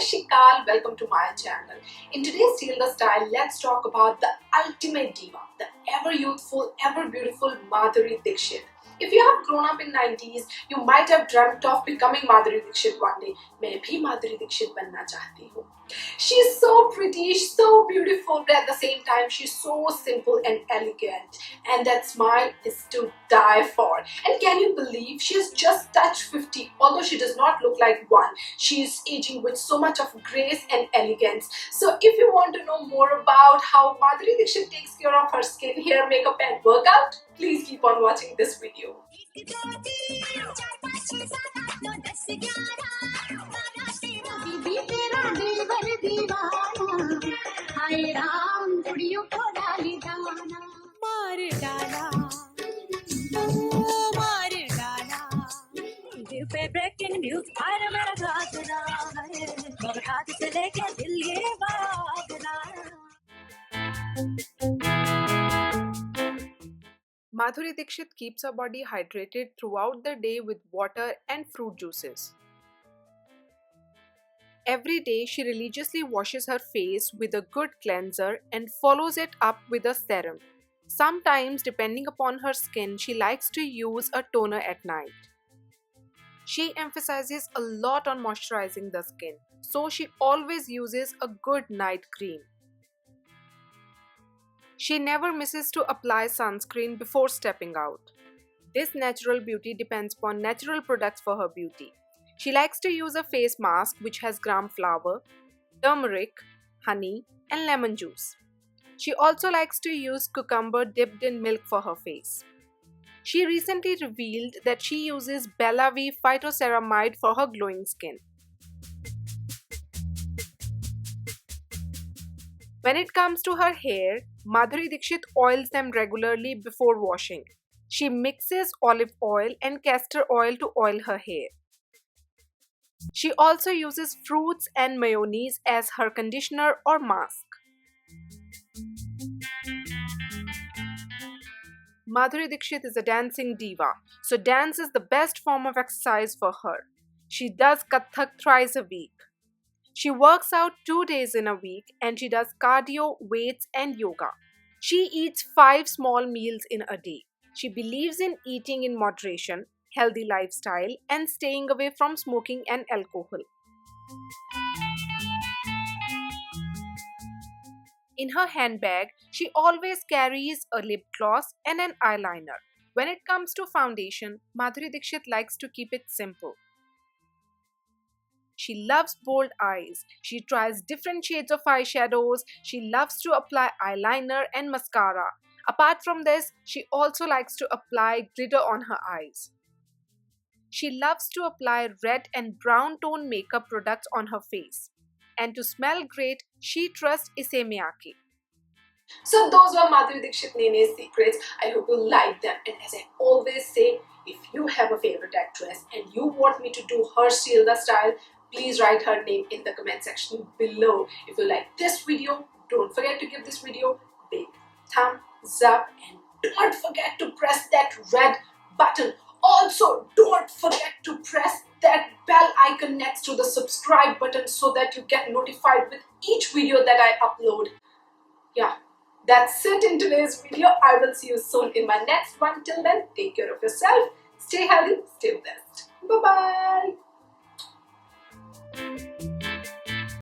Shikal, welcome to my channel. In today's Steal the Style, let's talk about the ultimate diva, the ever youthful, ever beautiful Madhuri Dixit. If you have grown up in 90s, you might have dreamt of becoming Madhuri Dixit one day. मैं भी Madhuri Dixit बनना चाहती हूँ. She's so pretty, so beautiful, but at the same time, she's so simple and elegant. And that smile is to die for. And can you believe she has just touched 50, although she does not look like one. She is aging with so much of grace and elegance. So if you want to know more about how Madhuri Dixit takes care of her skin, hair, makeup and workout, please keep on watching this video. Madhuri Dixit keeps her body hydrated throughout the day with water and fruit juices. Every day, she religiously washes her face with a good cleanser and follows it up with a serum. Sometimes, depending upon her skin, she likes to use a toner at night. She emphasizes a lot on moisturizing the skin, so she always uses a good night cream. She never misses to apply sunscreen before stepping out. This natural beauty depends upon natural products for her beauty. She likes to use a face mask which has gram flour, turmeric, honey and lemon juice. She also likes to use cucumber dipped in milk for her face. She recently revealed that she uses Bella V phytoceramide for her glowing skin. When it comes to her hair, Madhuri Dixit oils them regularly before washing. She mixes olive oil and castor oil to oil her hair. She also uses fruits and mayonnaise as her conditioner or mask. Madhuri Dixit is a dancing diva, so dance is the best form of exercise for her. She does dhak-dhak thrice a week. She works out 2 days in a week and she does cardio, weights and yoga. She eats 5 small meals in a day. She believes in eating in moderation, healthy lifestyle and staying away from smoking and alcohol. In her handbag, she always carries a lip gloss and an eyeliner. When it comes to foundation, Madhuri Dixit likes to keep it simple. She loves bold eyes. She tries different shades of eyeshadows. She loves to apply eyeliner and mascara. Apart from this, she also likes to apply glitter on her eyes. She loves to apply red and brown tone makeup products on her face. And to smell great, she trusts Issey Miyake. So those were Madhuri Dixit Nene's secrets. I hope you like them. And as I always say, if you have a favorite actress and you want me to do her Steal the Style, please write her name in the comment section below. If you like this video, don't forget to give this video a big thumbs up and don't forget to press that red button. Also, don't forget to press that bell icon next to the subscribe button so that you get notified with each video that I upload. Yeah, that's it in today's video. I will see you soon in my next one. Till then, take care of yourself, stay healthy, stay blessed. Bye-bye.